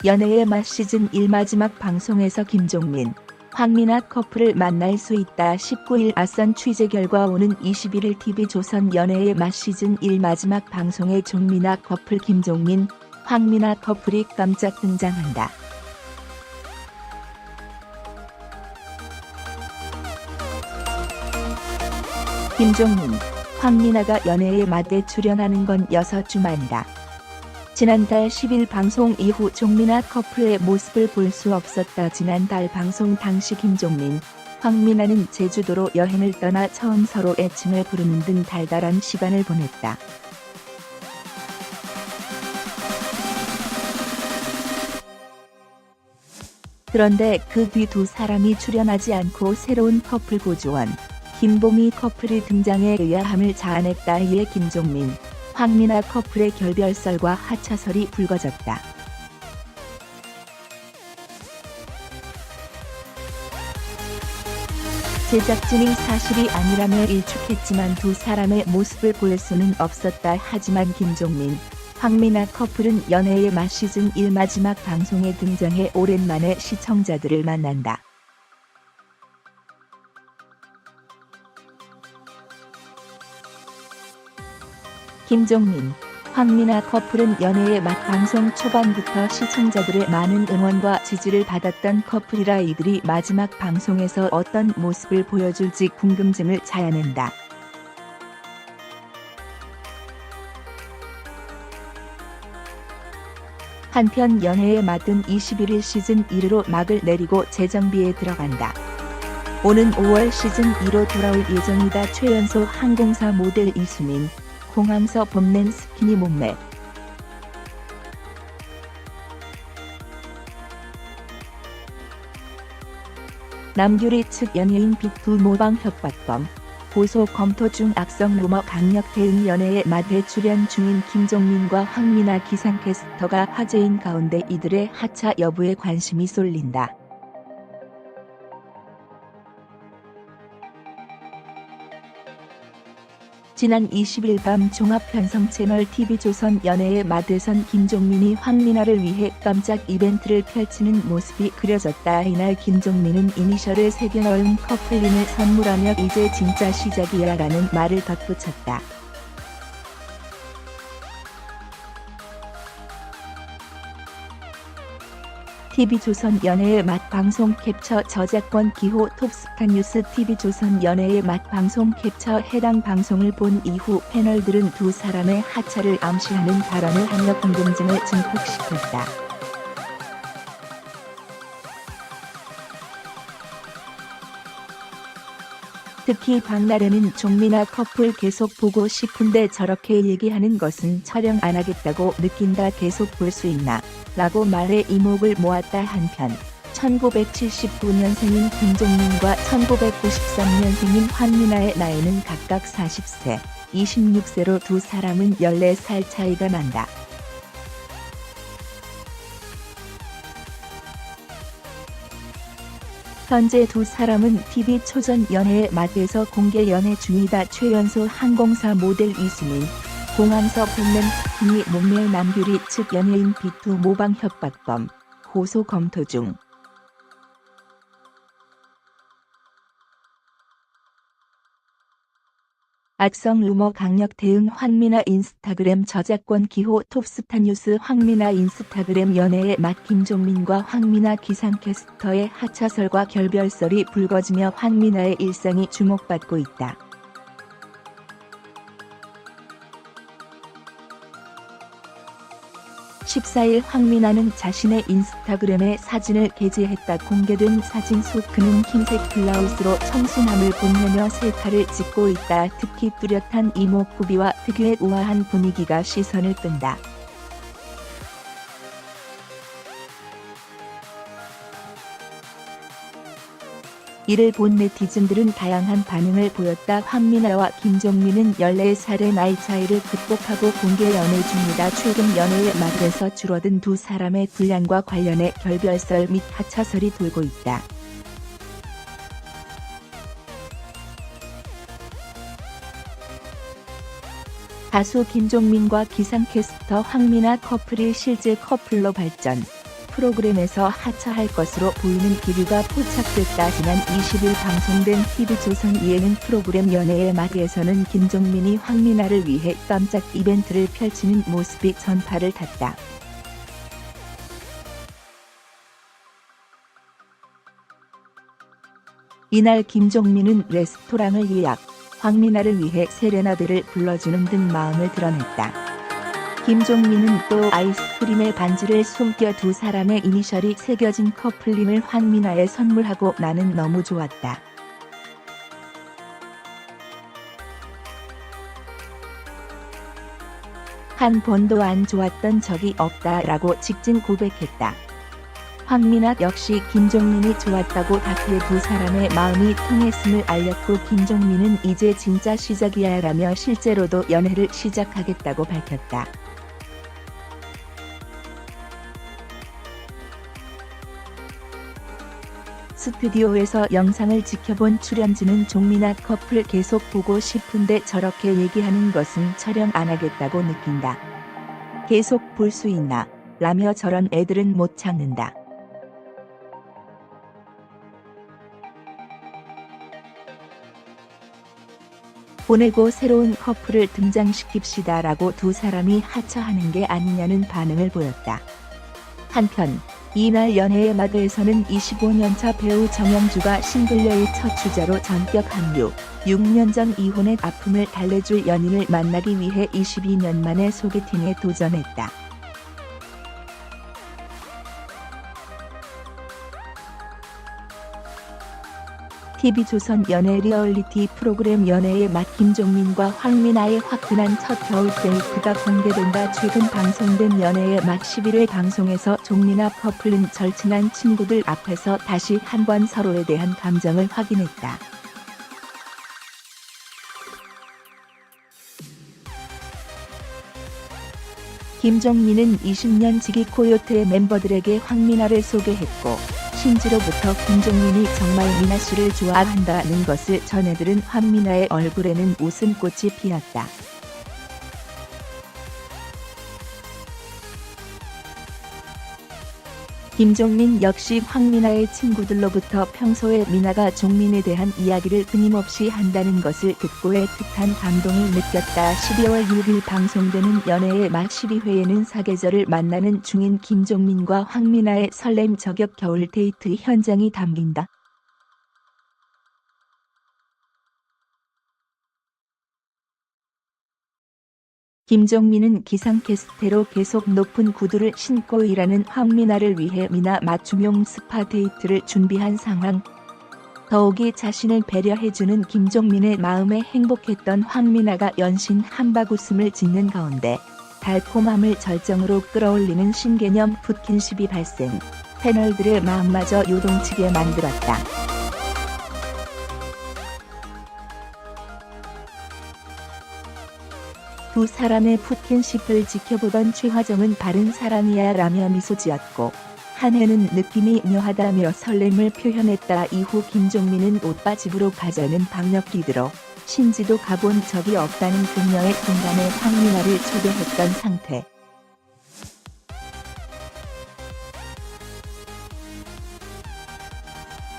연애의 맛 시즌 1 마지막 방송에서 김종민, 황미나 커플을 만날 수 있다. 19일 앞선 취재 결과 오는 21일 TV조선 연애의 맛 시즌 1 마지막 방송에 종미나 커플 김종민, 황미나 커플이 깜짝 등장한다. 김종민, 황미나가 연애의 맛에 출연하는 건 6주 만이다. 지난달 10일 방송 이후 종미나 커플의 모습을 볼 수 없었다. 지난달 방송 당시 김종민, 황미나는 제주도로 여행을 떠나 처음 서로 애칭을 부르는 등 달달한 시간을 보냈다. 그런데 그 뒤 두 사람이 출연하지 않고 새로운 커플 고조원, 김보미 커플이 등장해 의아함을 자아냈다. 이에 김종민, 황미나 커플의 결별설과 하차설이 불거졌다. 제작진이 사실이 아니라며 일축했지만 두 사람의 모습을 볼 수는 없었다. 하지만 김종민, 황미나 커플은 연애의 맛 시즌 1 마지막 방송에 등장해 오랜만에 시청자들을 만난다. 김종민, 황미나 커플은 연애의 맛 방송 초반부터 시청자들의 많은 응원과 지지를 받았던 커플이라 이들이 마지막 방송에서 어떤 모습을 보여줄지 궁금증을 자아낸다. 한편 연애의 맛은 21일 시즌 1으로 막을 내리고 재정비에 들어간다. 오는 5월 시즌 2로 돌아올 예정이다. 최연소 항공사 모델 이수민, 공항서 뽐낸 스키니 몸매. 남규리 측 연예인 빅2 모방 협박범, 고소 검토 중. 악성 루머 강력 대응. 연애의 맛에 출연 중인 김종민과 황미나 기상캐스터가 화제인 가운데 이들의 하차 여부에 관심이 쏠린다. 지난 20일 밤 종합편성 채널 TV조선 연애의 맛에선 김종민이 황미나를 위해 깜짝 이벤트를 펼치는 모습이 그려졌다. 이날 김종민은 이니셜을 새겨 넣은 커플링을 선물하며 "이제 진짜 시작이야 라는 말을 덧붙였다. TV조선 연애의 맛 방송 캡처 저작권 기호 톱스타뉴스. TV조선 연애의 맛 방송 캡처. 해당 방송을 본 이후 패널들은 두 사람의 하차를 암시하는 발언을 하며 궁금증을 증폭시켰다. 특히 박나래는 종미나 커플 계속 보고 싶은데 저렇게 얘기하는 것은 촬영 안 하겠다고 느낀다. 계속 볼 수 있나? 라고 말해 이목을 모았다. 한편 1979년생인 김종민과 1993년생인 황미나의 나이는 각각 40세, 26세로 두 사람은 14살 차이가 난다. 현재 두 사람은 TV초전 연애의 맛에서 공개 연애 중이다. 최연소 항공사 모델 이수민, 공항서 뽐낸 스키니 몸매. 남규리 측 연예인 빅2 모방 협박범, 고소 검토 중. 악성 루머 강력 대응. 황미나 인스타그램 저작권 기호 톱스타뉴스. 황미나 인스타그램 연애의 맛. 김종민과 황미나 기상캐스터의 하차설과 결별설이 불거지며 황미나의 일상이 주목받고 있다. 14일 황미나는 자신의 인스타그램에 사진을 게재했다. 공개된 사진 속 그는 흰색 블라우스로 청순함을 뽐내며 셀카를 찍고 있다. 특히 뚜렷한 이목구비와 특유의 우아한 분위기가 시선을 끈다. 이를 본 네티즌들은 다양한 반응을 보였다. 황미나와 김종민은 14살의 나이 차이를 극복하고 공개 연애 중이다. 최근 연애의 맛에서 줄어든 두 사람의 분량과 관련해 결별설 및 하차설이 돌고 있다. 가수 김종민과 기상캐스터 황미나 커플이 실제 커플로 발전. 프로그램에서 하차할 것으로 보이는 기류가 포착됐다. 지난 20일 방송된 TV조선 예능 프로그램 연애의 맛에서는 김종민이 황미나를 위해 깜짝 이벤트를 펼치는 모습이 전파를 탔다. 이날 김종민은 레스토랑을 예약, 황미나를 위해 세레나데를 불러주는 등 마음을 드러냈다. 김종민은 또 아이스크림에 반지를 숨겨 두 사람의 이니셜이 새겨진 커플링을 황미나에 선물하고 나는 너무 좋았다. 한 번도 안 좋았던 적이 없다라고 직진 고백했다. 황미나 역시 김종민이 좋았다고 닿기에 두 사람의 마음이 통했음을 알렸고 김종민은 이제 진짜 시작이야 라며 실제로도 연애를 시작하겠다고 밝혔다. 스튜디오에서 영상을 지켜본 출연진은 종민아 커플 계속 보고 싶은데 저렇게 얘기하는 것은 촬영 안 하겠다고 느낀다. 계속 볼 수 있나? 라며 저런 애들은 못 참는다. 보내고 새로운 커플을 등장시킵시다 라고 두 사람이 하차하는 게 아니냐는 반응을 보였다. 한편 이날 연애의 맛에서는 25년차 배우 정영주가 싱글녀의 첫 주자로 전격 합류, 6년 전 이혼의 아픔을 달래줄 연인을 만나기 위해 22년 만에 소개팅에 도전했다. TV조선 연애 리얼리티 프로그램 연애의 맛 김종민과 황미나의 화끈한 첫 겨울 데이트가 공개된다. 최근 방송된 연애의 맛 11회 방송에서 종민아 커플은 절친한 친구들 앞에서 다시 한번 서로에 대한 감정을 확인했다. 김종민은 20년 지기 코요태의 멤버들에게 황미나를 소개했고 신지로부터 김종민이 정말 미나 씨를 좋아한다는 것을 전해들은 황미나의 얼굴에는 웃음꽃이 피었다. 김종민 역시 황미나의 친구들로부터 평소에 미나가 종민에 대한 이야기를 끊임없이 한다는 것을 듣고 애틋한 감동을 느꼈다. 12월 6일 방송되는 연애의 맛 12회에는 사계절을 만나는 중인 김종민과 황미나의 설렘 저격 겨울 데이트 현장이 담긴다. 김종민은 기상캐스터로 계속 높은 구두를 신고 일하는 황미나를 위해 미나 맞춤용 스파 데이트를 준비한 상황. 더욱이 자신을 배려해주는 김종민의 마음에 행복했던 황미나가 연신 한박 웃음을 짓는 가운데 달콤함을 절정으로 끌어올리는 신개념 풋킨십이 발생. 패널들의 마음마저 요동치게 만들었다. 두 사람의 풋킨십을 지켜보던 최화정은 바른 사람이야 라며 미소 지었고 한혜는 느낌이 묘하다며 설렘을 표현했다. 이후 김종민은 오빠 집으로 가자는 박력 리드로 신지도 가본 적이 없다는 그녀의 공간에 황미나를 초대했던 상태.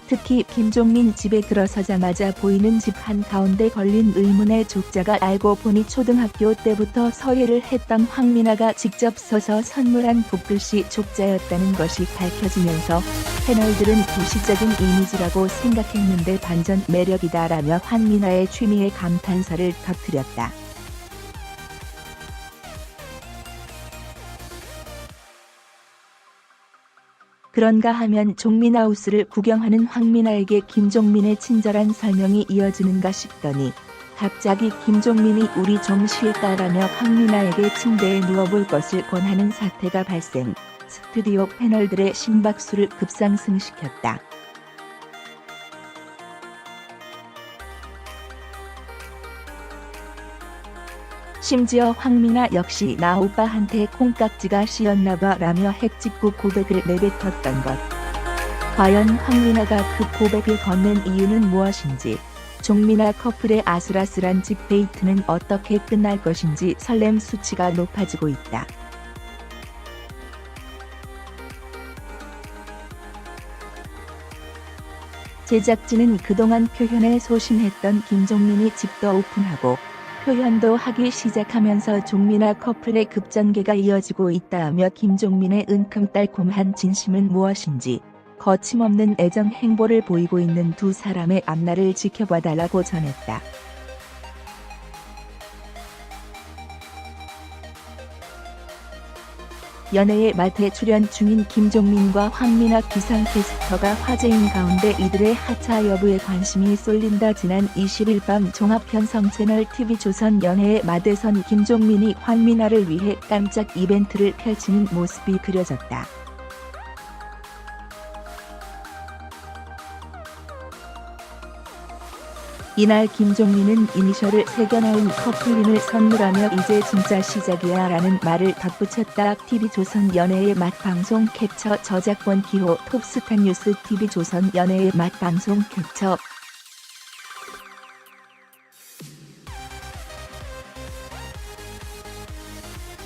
특히 김종민 집에 들어서자마자 보이는 집 한가운데 걸린 의문의 족자가 알고 보니 초등학교 때부터 서예를 했던 황미나가 직접 써서 선물한 붓글씨 족자였다는 것이 밝혀지면서 패널들은 도시적인 이미지라고 생각했는데 반전 매력이다라며 황미나의 취미에 감탄사를 터뜨렸다. 그런가 하면 종민하우스를 구경하는 황미나에게 김종민의 친절한 설명이 이어지는가 싶더니 갑자기 김종민이 우리 좀 쉴까라며 황미나에게 침대에 누워볼 것을 권하는 사태가 발생. 스튜디오 패널들의 심박수를 급상승시켰다. 심지어 황미나 역시 나 오빠한테 콩깍지가 씌었나봐 라며 핵직구 고백을 내뱉었던 것. 과연 황미나가 그 고백을 건넨 이유는 무엇인지, 종민아 커플의 아슬아슬한 집 데이트는 어떻게 끝날 것인지 설렘 수치가 높아지고 있다. 제작진은 그동안 표현에 소심했던 김종민이 집도 오픈하고 표현도 하기 시작하면서 종민아 커플의 급전개가 이어지고 있다며 김종민의 은큼달콤한 진심은 무엇인지 거침없는 애정 행보를 보이고 있는 두 사람의 앞날을 지켜봐달라고 전했다. 연애의 맛에 출연 중인 김종민과 황미나 기상캐스터가 화제인 가운데 이들의 하차 여부에 관심이 쏠린다. 지난 20일 밤 종합편성 채널 TV조선 연애의 맛에선 김종민이 황미나를 위해 깜짝 이벤트를 펼치는 모습이 그려졌다. 이날 김종민은 이니셜을 새겨 넣은 커플링을 선물하며 "이제 진짜 시작이야 라는 말을 덧붙였다. TV조선 연애의 맛 방송 캡처 저작권 기호 톱스타뉴스 TV조선 연애의 맛 방송 캡처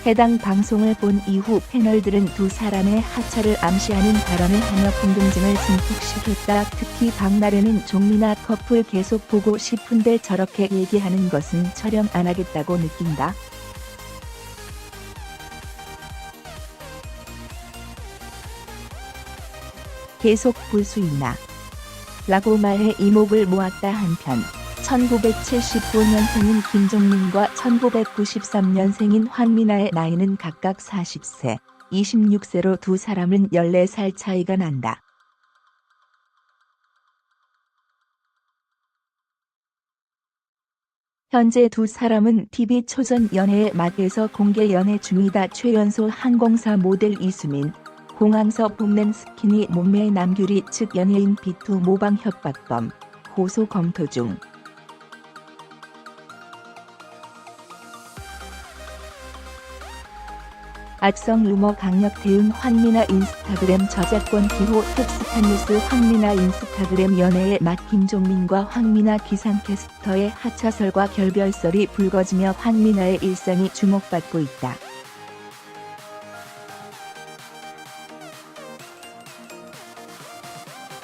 해당 방송을 본 이후 패널들은 두 사람의 하차를 암시하는 발언을 하며 궁금증을 증폭시켰다. 특히 박나래는 "종민아 커플 계속 보고 싶은데 저렇게 얘기하는 것은 촬영 안 하겠다고 느낀다. 계속 볼 수 있나? 라고 말해 이목을 모았다. 한편 1975년생인 김종민과 1993년생인 황미나의 나이는 각각 40세, 26세로 두 사람은 14살 차이가 난다. 현재 두 사람은 TV조선 연애의 맛에서 공개 연애 중이다. 최연소 항공사 모델 이수민, 공항서 뽐낸 스키니 몸매 남규리 측 연예인 B2 모방 협박범 고소 검토 중. 악성 루머 강력 대응 황미나 인스타그램 저작권 기호 톱스타뉴스 황미나 인스타그램 연애의 맛 김종민과 황미나 기상캐스터의 하차설과 결별설이 불거지며 황미나의 일상이 주목받고 있다.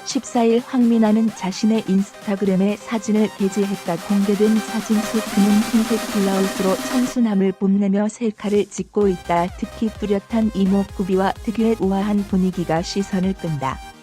14일 황미나는 자신의 인스타그램에 사진을 게재했다. 공개된 사진 속 그는 흰색 블라우스로 청순함을 뽐내며 셀카를 찍고 있다. 특히 뚜렷한 이목구비와 특유의 우아한 분위기가 시선을 끈다.